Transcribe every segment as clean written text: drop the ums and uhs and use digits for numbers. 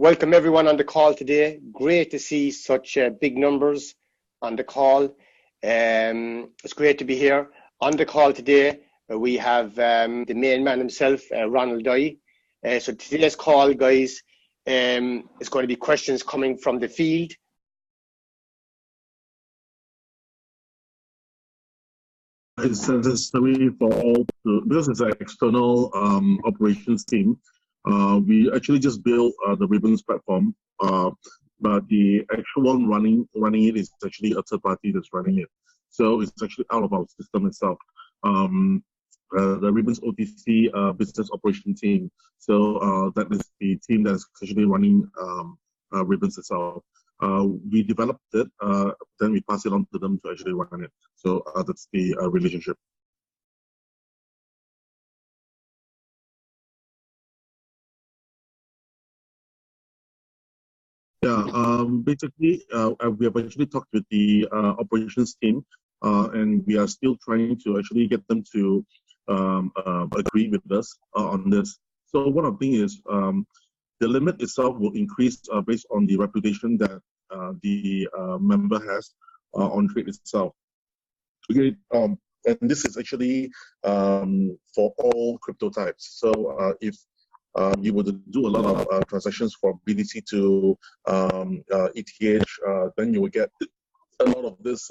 Welcome everyone on the call today. Great to see such big numbers on the call. It's great to be here. On the call today, we have the main man himself, Ronald. So today's call, guys, is going to be questions coming from the field. It's necessary for all to, because it's an external operations team. We actually just built the Ribbons platform, but the actual one running it is actually a third party that's running it. So it's actually out of our system itself. The Ribbons OTC business operation team. So that is the team that's actually running Ribbons itself. We developed it, then we pass it on to them to actually run it. So that's the relationship. Yeah, basically, we have actually talked with the operations team, and we are still trying to actually get them to agree with us on this. So one of the things is the limit itself will increase based on the reputation that the member has on trade itself. Okay, and this is actually for all crypto types. So if you were to do a lot of transactions from BTC to ETH, then you will get a lot of this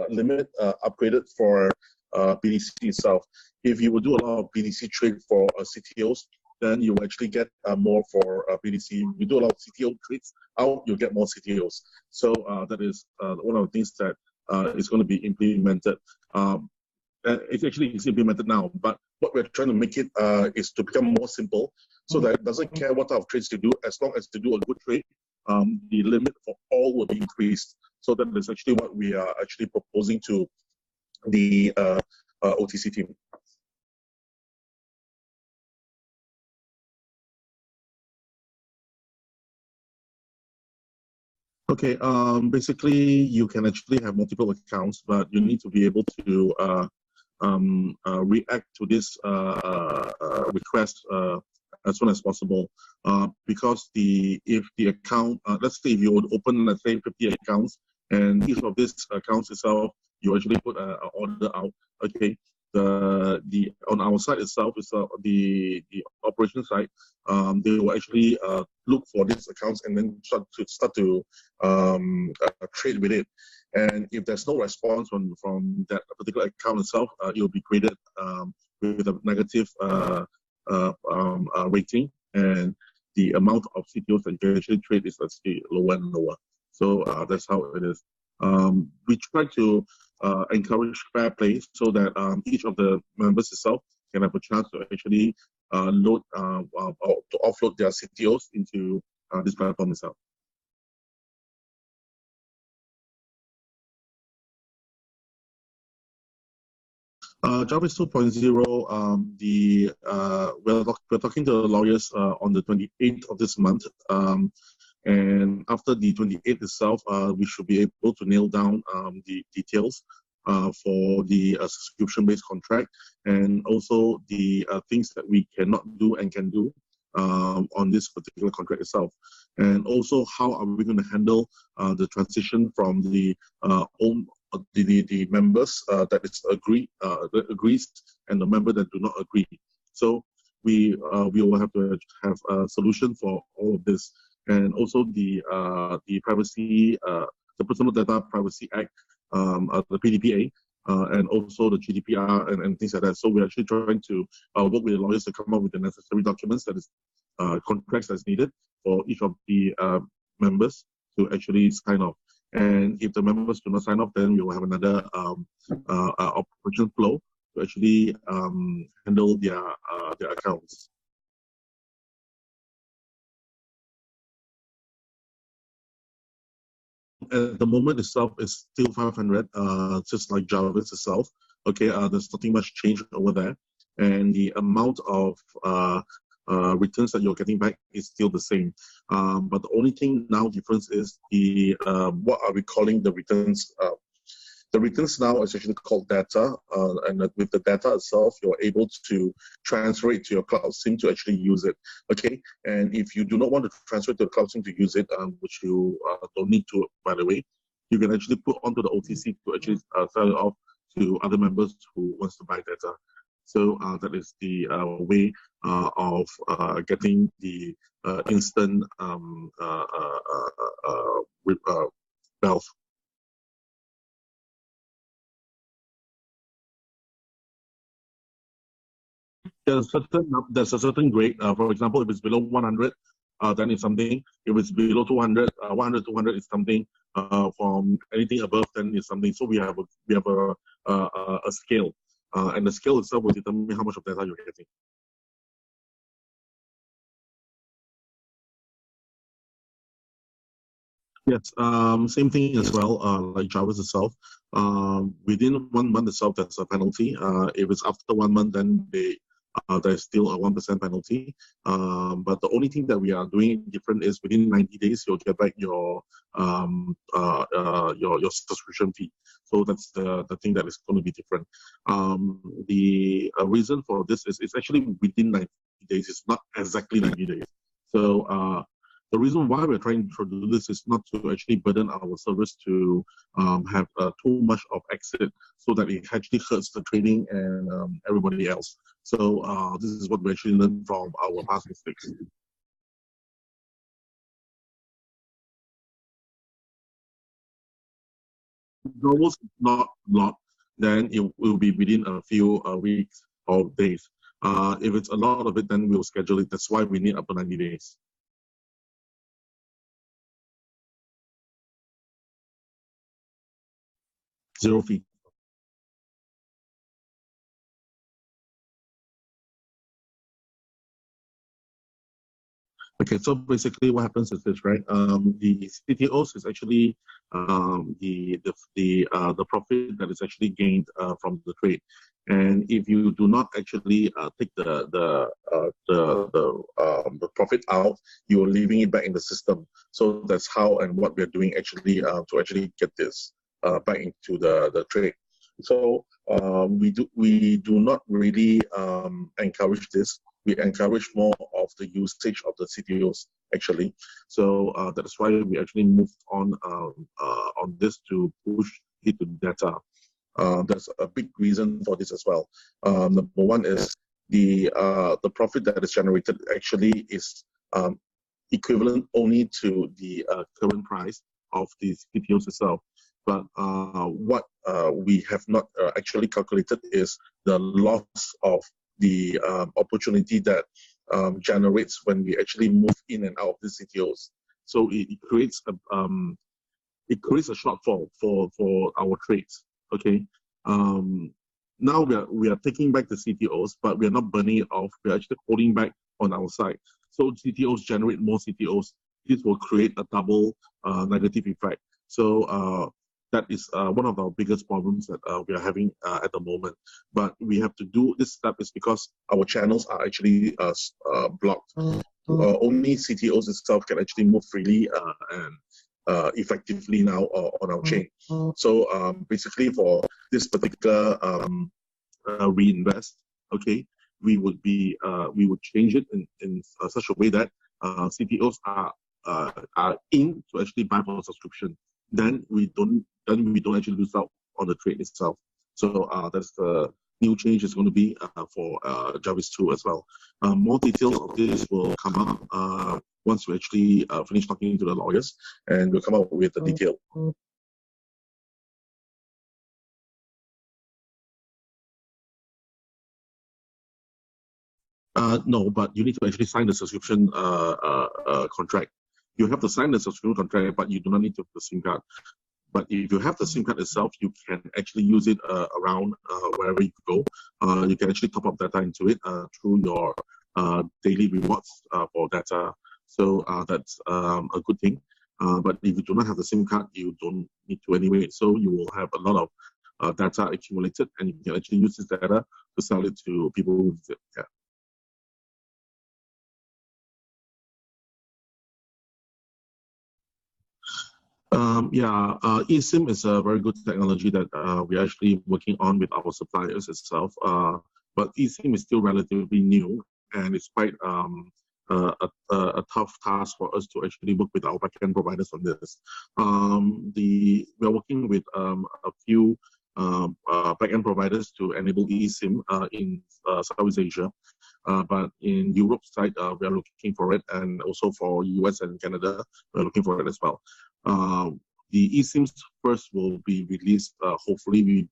limit upgraded for BTC itself. If you will do a lot of BTC trade for CTOs, then you will actually get more for BTC. If you do a lot of CTO trades out, you'll get more CTOs. So that is one of the things that is going to be implemented. It actually is implemented now, but what we're trying to make it is to become more simple, so that it doesn't care what type of trades you do, as long as you do a good trade, the limit for all will be increased. So that is actually what we are actually proposing to the OTC team. Okay, basically you can actually have multiple accounts, but you need to be able to react to this request as soon as possible, because if the account, let's say if you would open, let's say 50 accounts, and each of these accounts itself, you actually put an order out. Okay, on our side itself is the operation side. They will actually look for these accounts and then start to trade with it. And if there's no response from that particular account itself, it will be graded with a negative rating, and the amount of CTOs that you can actually trade is actually lower and lower. So that's how it is. We try to encourage fair play, so that each of the members itself can have a chance to actually load or to offload their CTOs into this platform itself. Jarvis 2.0, we're talking to the lawyers on the 28th of this month, and after the 28th itself, we should be able to nail down the details for the subscription-based contract, and also the things that we cannot do and can do on this particular contract itself, and also how are we going to handle the transition from the members that is that agrees, and the member that do not agree. So we will have to have a solution for all of this, and also the privacy, the Personal Data Privacy Act, the PDPA, and also the GDPR and things like that. So we're actually trying to work with the lawyers to come up with the necessary documents, that is contracts that's needed for each of the members to actually sign off. And if the members do not sign off, then we will have another operation flow to actually handle their accounts. At the moment itself is still 500, just like Jarvis itself. Okay, there's nothing much change over there, and the amount of returns that you're getting back is still the same. But the only thing now difference is the what are we calling the returns The returns now is actually called data, and with the data itself, you're able to transfer it to your cloud SIM to actually use it. Okay, and if you do not want to transfer it to the cloud SIM to use it, which you don't need to, by the way, you can actually put onto the OTC to actually sell it off to other members who wants to buy data. So that is the way of getting the instant wealth. There's a certain grade. For example, if it's below 100, then it's something. If it's below 200, 100, 200 is something. From anything above, then is something. So we have a scale, and the scale itself will determine how much of data you're getting. Yes, same thing as well, like Jarvis itself. Within 1 month itself, there's a penalty. If it's after 1 month, then there's still a 1% penalty. But the only thing that we are doing different is within 90 days, you'll get back your subscription fee. So that's the thing that is going to be different. The reason for this is it's actually within 90 days. It's not exactly 90 days. So the reason why we're trying to do this is not to actually burden our service to have too much of exit so that it actually hurts the trading and everybody else. So this is what we actually learned from our past mistakes. Almost not a lot, then it will be within a few weeks or days. If it's a lot of it, then we'll schedule it. That's why we need up to 90 days. Zero fee. Okay, so basically what happens is this, right? The CTOs is actually the profit that is actually gained from the trade, and if you do not actually take the profit out, you are leaving it back in the system. So that's how and what we're doing actually to actually get this back into the trade. So we do not really encourage this. We encourage more of the usage of the CTOs actually. So that's why we actually moved on this to push it to data. There's a big reason for this as well. Number one is the profit that is generated actually is equivalent only to the current price of the CTOs itself. But what we have not actually calculated is the loss of the opportunity that generates when we actually move in and out of the CTOs. So it creates a shortfall for our trades. Okay. Now we are taking back the CTOs, but we are not burning it off. We are actually holding back on our side. So CTOs generate more CTOs. This will create a double negative effect. So that is one of our biggest problems that we are having at the moment. But we have to do this step is because our channels are actually blocked. Only CTOs itself can actually move freely and effectively now on our chain. So basically for this particular reinvest, okay, we would change it in such a way that CTOs are in to actually buy for a subscription. Then we don't actually lose out on the trade itself. So that's the new change is going to be for Jarvis 2 as well. More details of this will come up once we actually finish talking to the lawyers, and we'll come up with the detail. No, but you need to actually sign the subscription contract. You have to sign the subscription contract, but you do not need to have the SIM card. But if you have the SIM card itself, you can actually use it around wherever you go. You can actually top up data into it through your daily rewards for data. So that's a good thing. But if you do not have the SIM card, you don't need to anyway. So you will have a lot of data accumulated, and you can actually use this data to sell it to people who use it. Yeah. eSIM is a very good technology that we're actually working on with our suppliers itself. But eSIM is still relatively new, and it's quite a tough task for us to actually work with our backend providers on this. We are working with a few backend providers to enable eSIM in Southeast Asia. But in Europe side, we are looking for it, and also for US and Canada, we're looking for it as well. The eSIMs first will be released. Hopefully,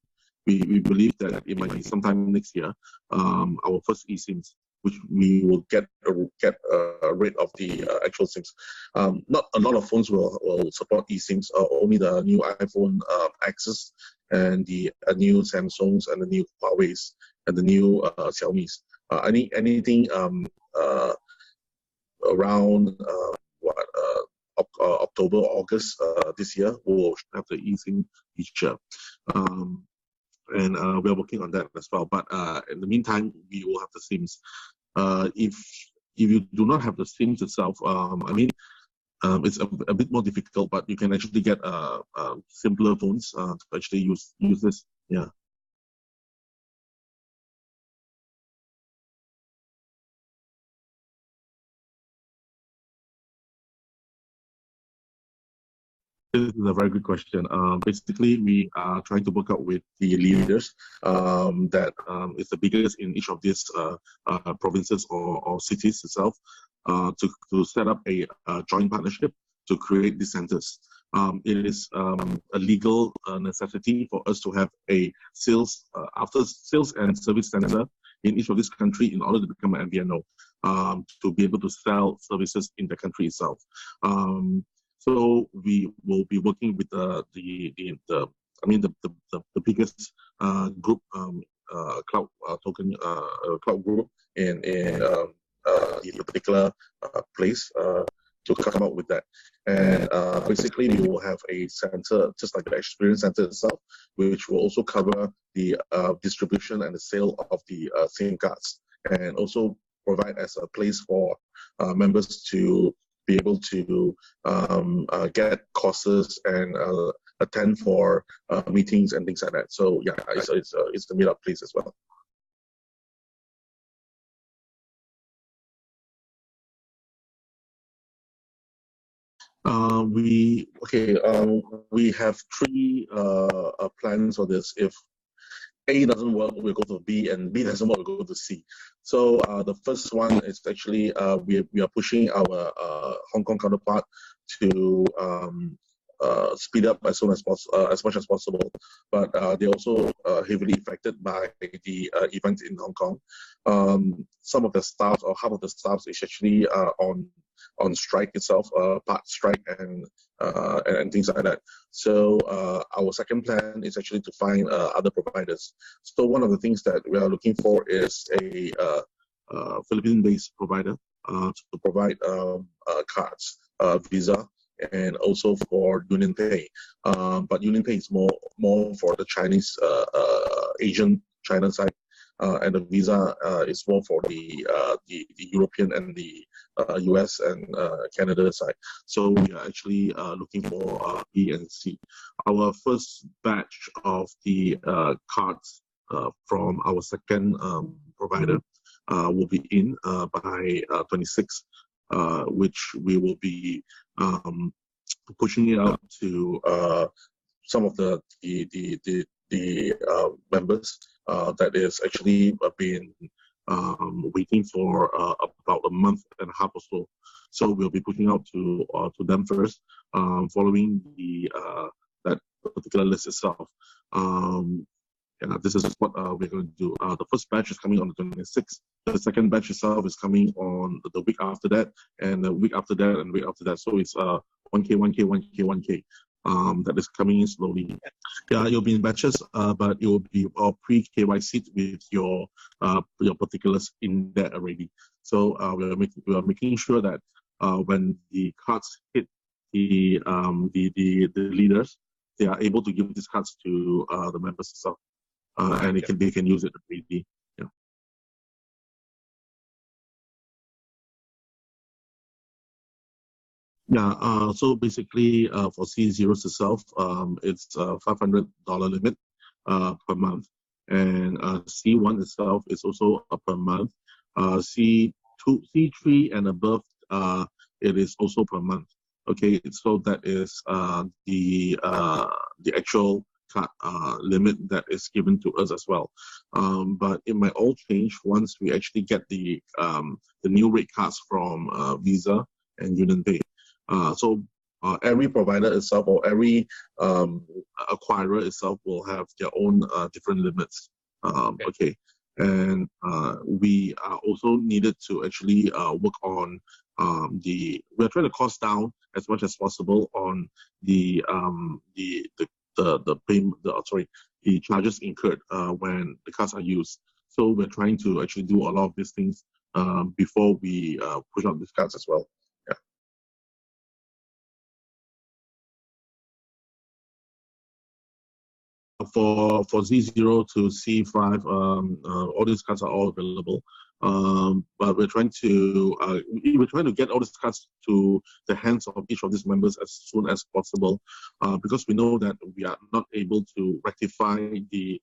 we believe that it might be sometime next year. Our first eSIMs, which we will get rid of the actual SIMs. Not a lot of phones will support eSIMs. Only the new iPhone Xs and the new Samsungs and the new Huawei's and the new Xiaomi's. Anything around October, August this year, we'll have the eSIM feature. And we're working on that as well. But in the meantime, we will have the SIMs. If you do not have the SIMs itself, it's a bit more difficult, but you can actually get simpler phones to actually use this. Yeah. This is a very good question. Basically, we are trying to work out with the leaders that is the biggest in each of these provinces or cities itself to set up a joint partnership to create these centers. It is a legal necessity for us to have a after sales and service center in each of these countries in order to become an MVNO to be able to sell services in the country itself. So we will be working with the biggest group cloud token cloud group in the particular place to come up with that. And basically, we will have a center just like the experience center itself, which will also cover the distribution and the sale of the SIM cards, and also provide as a place for members to be able to get courses and attend for meetings and things like that. So yeah, it's the meetup place as well. We have three plans for this. If A doesn't work, we'll go to B, and B doesn't work, we'll go to C. So the first one is actually we are pushing our Hong Kong counterpart to speed up as much as possible. But they're also heavily affected by the event in Hong Kong. Some of the staff, or half of the staff, is actually on strike itself, part strike and things like that. So our second plan is actually to find other providers. So one of the things that we are looking for is a Philippine-based provider to provide cards, Visa, and also for UnionPay. But UnionPay is more for the Chinese, Asian China side. And the Visa is more for the European and the US and Canada side. So we are actually looking for B and C. Our first batch of the cards from our second provider will be in by 26, which we will be pushing it out to some of the members that is actually been waiting for about a month and a half or so. So we'll be pushing out to them first, following that particular list itself. This is what we're going to do. The first batch is coming on the 26th. The second batch itself is coming on the week after that, and the week after that, and the week after that. So it's 1K, 1K, 1K, 1K. That is coming in slowly. Yeah, it'll be in batches, but it will be pre-KYC with your particulars in there already. So we are making sure that when the cards hit the leaders, they are able to give these cards to the members itself, and they can use it already. Yeah. Yeah, so basically for C0s itself, it's a $500 limit per month. And C1 itself is also per month. C2, C3 and above, it is also per month. Okay, so that is the actual card limit that is given to us as well. But it might all change once we actually get the new rate cards from Visa and UnionPay. So every provider itself or every acquirer itself will have their own different limits. Okay. And we are also needed to actually work on we're trying to cost down as much as possible on the payment, the charges incurred when the cards are used. So we're trying to actually do a lot of these things before we push out these cards as well. For Z0 to C5, all these cards are all available. But we're trying to get all these cards to the hands of each of these members as soon as possible, because we know that we are not able to rectify the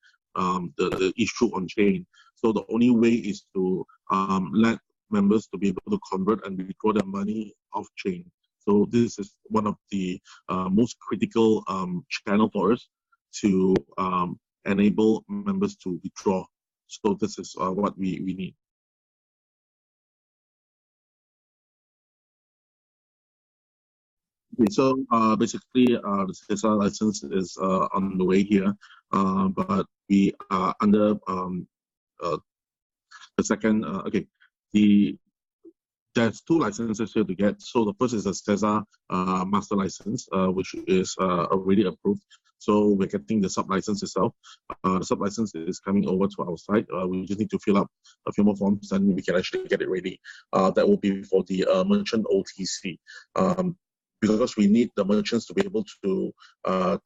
issue on chain. So the only way is to let members to be able to convert and withdraw their money off chain. So this is one of the most critical channel for us to enable members to withdraw. So this is what we need. Okay, so basically the CSR license is on the way here, but we are under the second, there's two licenses here to get. So the first is the CESA master license, which is already approved. So we're getting the sub-license itself. The sub-license is coming over to our site. We just need to fill up a few more forms and we can actually get it ready. That will be for the merchant OTC. Because we need the merchants to be able to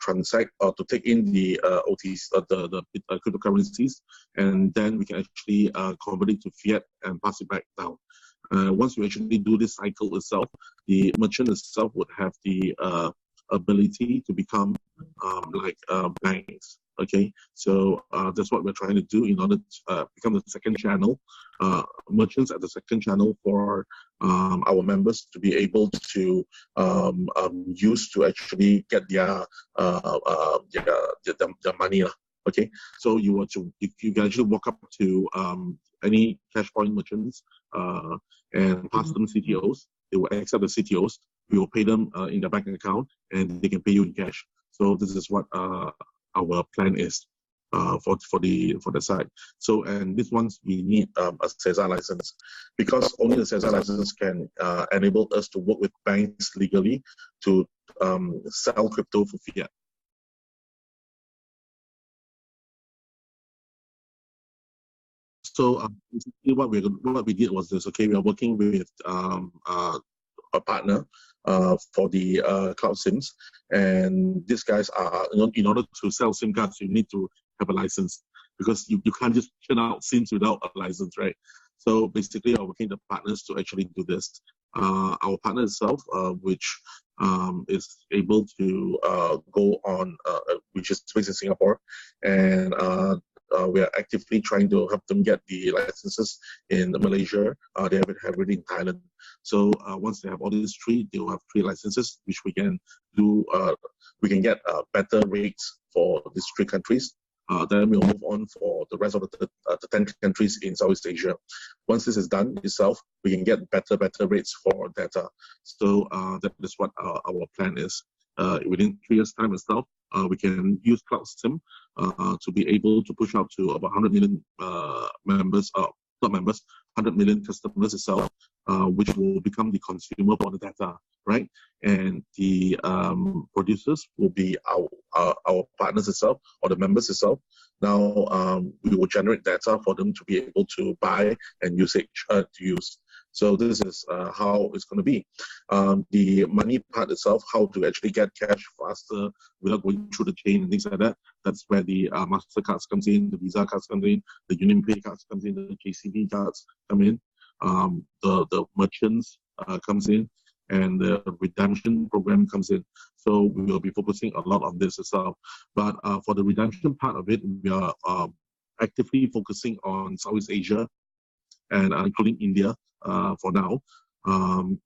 transact or to take in the OTC, the cryptocurrencies, and then we can actually convert it to fiat and pass it back down. Once we actually do this cycle itself, the merchant itself would have the ability to become like banks. Okay, so that's what we're trying to do in order to become the second channel, merchants at the second channel for our members to be able to use to actually get their money. Okay, so you can actually walk up to any cash point merchants and pass them CTOs. They will accept the CTOs. We will pay them in their bank account, and they can pay you in cash. So this is what our plan is for the site. So, and this ones we need a CESA license, because only the CESA license can enable us to work with banks legally to sell crypto for fiat. So basically what we did was this. Okay, we are working with a partner for the cloud SIMs, and these guys are, in order to sell SIM cards, you need to have a license, because you can't just churn out SIMs without a license, right? So basically, I'm working with the partners to actually do this. Our partner itself, which is able to go on, which is based in Singapore, and we are actively trying to help them get the licenses in Malaysia. They have it already in Thailand. So once they have all these three, they will have three licenses, which we can do. We can get better rates for these three countries. Then we'll move on for the rest of the 10 countries in Southeast Asia. Once this is done itself, we can get better rates for data. So that is what our plan is. Within 3 years' time itself, we can use Cloud SIM to be able to push out to about 100 million members, not members, 100 million customers itself, which will become the consumer for the data, right? And the producers will be our partners itself, or the members itself. Now we will generate data for them to be able to buy and to use. So this is how it's going to be. The money part itself, how to actually get cash faster without going through the chain and things like that. That's where the MasterCards comes in, the Visa cards comes in, the UnionPay cards comes in, the JCB cards come in, the merchants comes in, and the redemption program comes in. So we will be focusing a lot on this as well. But for the redemption part of it, we are actively focusing on Southeast Asia and including India for now.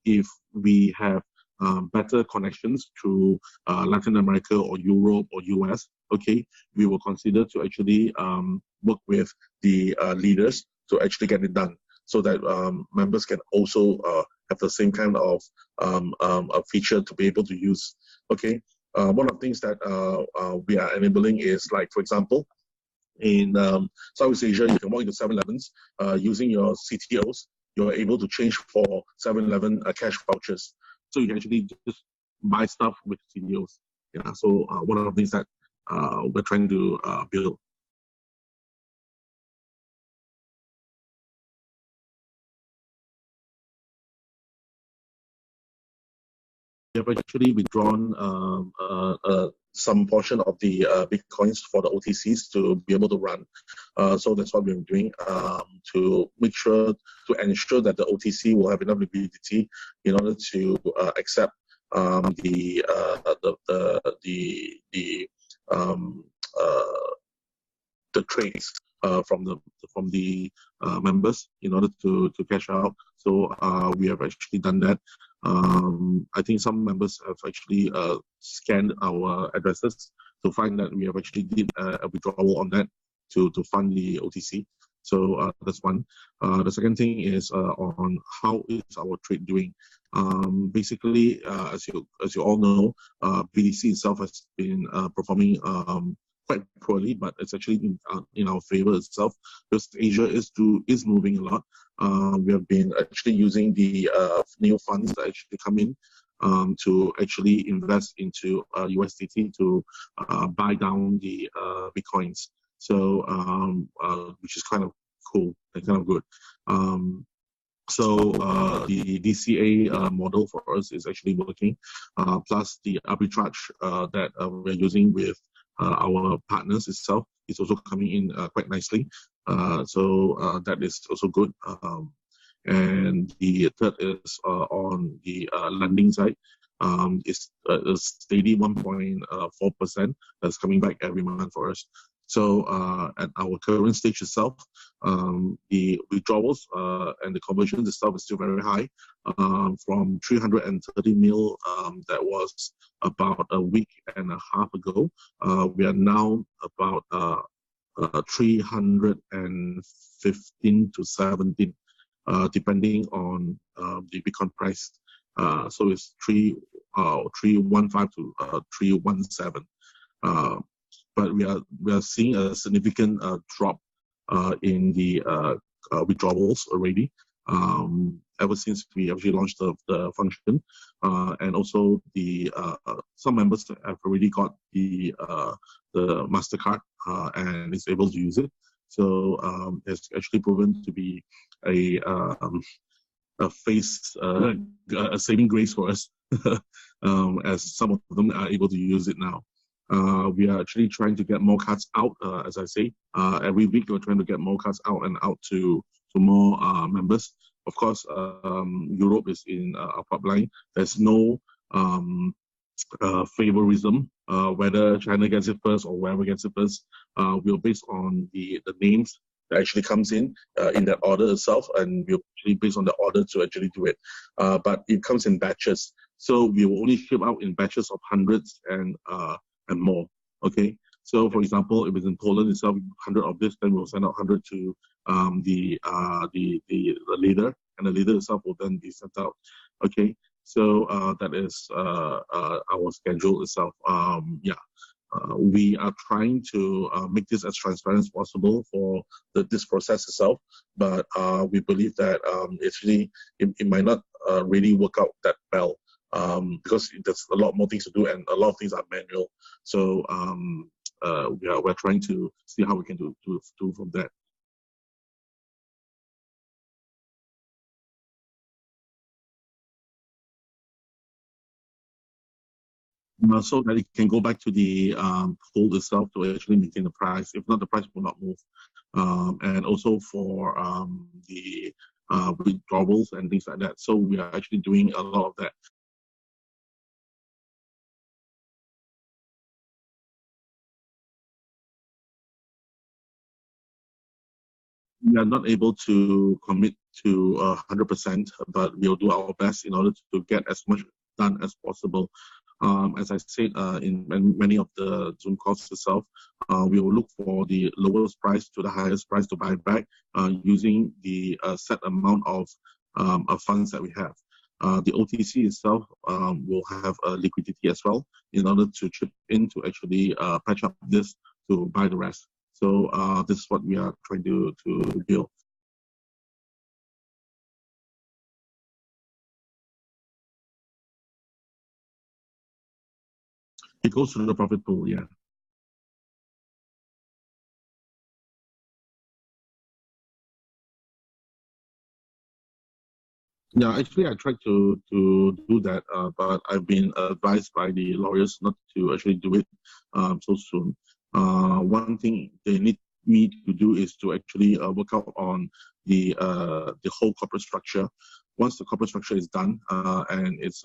If we have better connections to Latin America or Europe or US, okay, we will consider to actually work with the leaders to actually get it done, so that members can also have the same kind of a feature to be able to use. Okay, one of the things that we are enabling is, like, for example, in Southeast Asia, you can walk into 7-Elevens using your CTOs. You're able to change for 7-Eleven cash vouchers. So you can actually just buy stuff with CTOs. Yeah. So one of the things that we're trying to build. We have actually withdrawn some portion of the Bitcoins for the OTCs to be able to run. So that's what we're doing to make sure, to ensure that the OTC will have enough liquidity in order to accept the trades from the members in order to cash out. So we have actually done that. I think some members have actually scanned our addresses to find that we have actually did a withdrawal on that to fund the OTC. So that's one. The second thing is on how is our trade doing. Basically, as you all know, BDC itself has been performing quite poorly, but it's actually in our favor itself, because Asia is moving a lot. We have been actually using the new funds that actually come in to actually invest into USDT to buy down the Bitcoins. So which is kind of cool and kind of good. So the DCA model for us is actually working, plus the arbitrage that we're using with our partners itself is also coming in quite nicely. So that is also good. And the third is on the lending side. It's a steady 1.4% that's coming back every month for us. So at our current stage itself, the withdrawals and the conversions itself is still very high. From 330 mil that was about a week and a half ago, we are now about 315 to 17, depending on the Bitcoin price. So it's 315 to 317. But we are seeing a significant drop in the withdrawals already. Ever since we actually launched the function, and also the some members have already got the MasterCard and is able to use it. So it's actually proven to be a saving grace for us, as some of them are able to use it now. We are actually trying to get more cards out, as I say. Every week we're trying to get more cards out and out to more members. Of course, Europe is in our pipeline. There's no favorism, whether China gets it first or whoever gets it first. We're based on the names that actually comes in that order itself, and we're actually based on the order to actually do it. But it comes in batches. So we will only ship out in batches of hundreds and more. Okay. So, for example, if it's in Poland itself, 100 of this, then we'll send out 100 to the leader, and the leader itself will then be sent out. Okay. So that is our schedule itself. We are trying to make this as transparent as possible for this process itself, but we believe that it might not really work out that well. Because there's a lot more things to do and a lot of things are manual. So we're trying to see how we can do from that. So that it can go back to the pool itself to actually maintain the price. If not, the price will not move. And also for the withdrawals and things like that. So we are actually doing a lot of that. we are not able to commit to 100%, but we'll do our best in order to get as much done as possible. As I said in many of the Zoom calls itself, we will look for the lowest price to the highest price to buy back using the set amount of funds that we have. The OTC itself will have liquidity as well in order to chip in to actually patch up this to buy the rest. So this is what we are trying to build. It goes to the profit pool, yeah. Yeah, actually, I tried to do that, but I've been advised by the lawyers not to actually do it so soon. One thing they need me to do is to actually work out on the whole corporate structure. Once the corporate structure is done and it's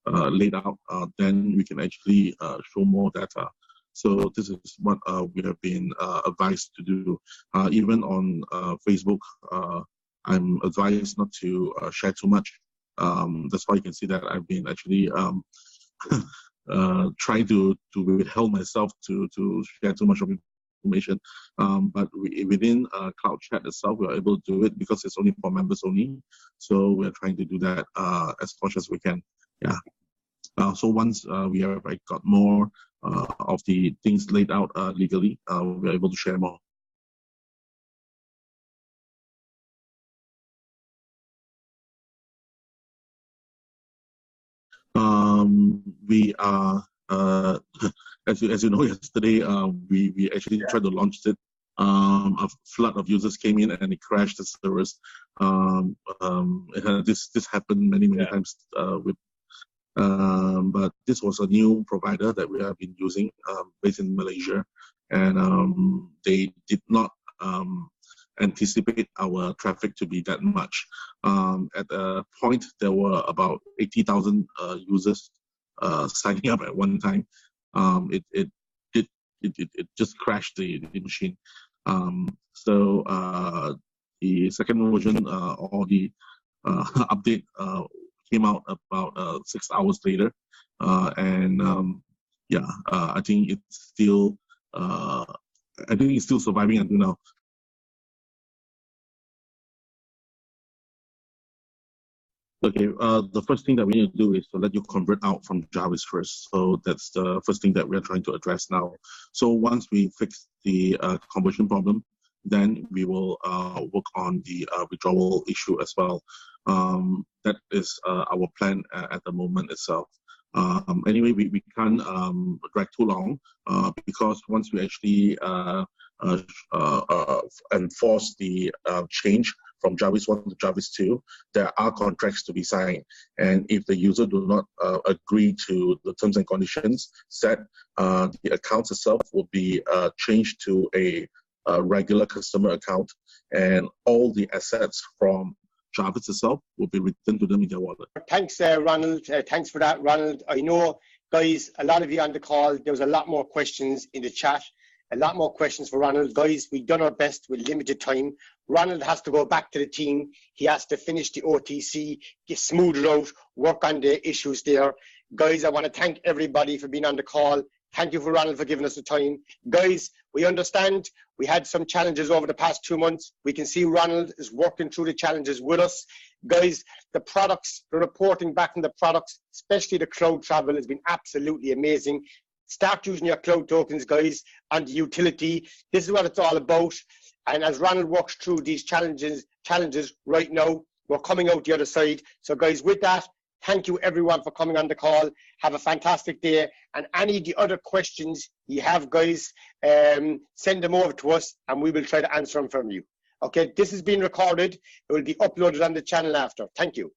laid out, then we can actually show more data. So this is what we have been advised to do. Even on Facebook, I'm advised not to share too much. That's why you can see that I've been actually trying to withhold myself to share too much of information. But within Cloud Chat itself, we are able to do it because it's only for members only. So we're trying to do that as much as we can. Yeah. So once we have got more of the things laid out legally, we're able to share more. We are, as you know, yesterday we actually tried to launch it. A flood of users came in and it crashed the servers. This happened many times but this was a new provider that we have been using based in Malaysia, and they did not anticipate our traffic to be that much. At a point, there were about 80,000 users signing up at one time. It just crashed the machine. So the second version or the update came out about 6 hours later, and I think it's still surviving until now. Okay, the first thing that we need to do is to let you convert out from Jarvis first. So that's the first thing that we're trying to address now. So once we fix the conversion problem, then we will work on the withdrawal issue as well. That is our plan at the moment itself. Anyway, we can't drag too long because once we actually enforce the change from Jarvis 1 to Jarvis 2, there are contracts to be signed. And if the user do not agree to the terms and conditions set, the account itself will be changed to a regular customer account, and all the assets from Jarvis itself will be returned to them in their wallet. Thanks, Ronald. Thanks for that, Ronald. I know, guys, a lot of you on the call, there was a lot more questions in the chat, a lot more questions for Ronald. Guys, we've done our best with limited time. Ronald has to go back to the team. He has to finish the OTC, get smooth it out, work on the issues there. Guys, I want to thank everybody for being on the call. Thank you for Ronald for giving us the time. Guys, we understand we had some challenges over the past 2 months. We can see Ronald is working through the challenges with us. Guys, the products, the reporting back from the products, especially the cloud travel, has been absolutely amazing. Start using your cloud tokens, guys, and the utility. This is what it's all about. And as Ronald works through these challenges right now, we're coming out the other side. So guys, with that, thank you everyone for coming on the call. Have a fantastic day. And any of the other questions you have, guys, send them over to us and we will try to answer them from you. Okay, this has been recorded. It will be uploaded on the channel after. Thank you.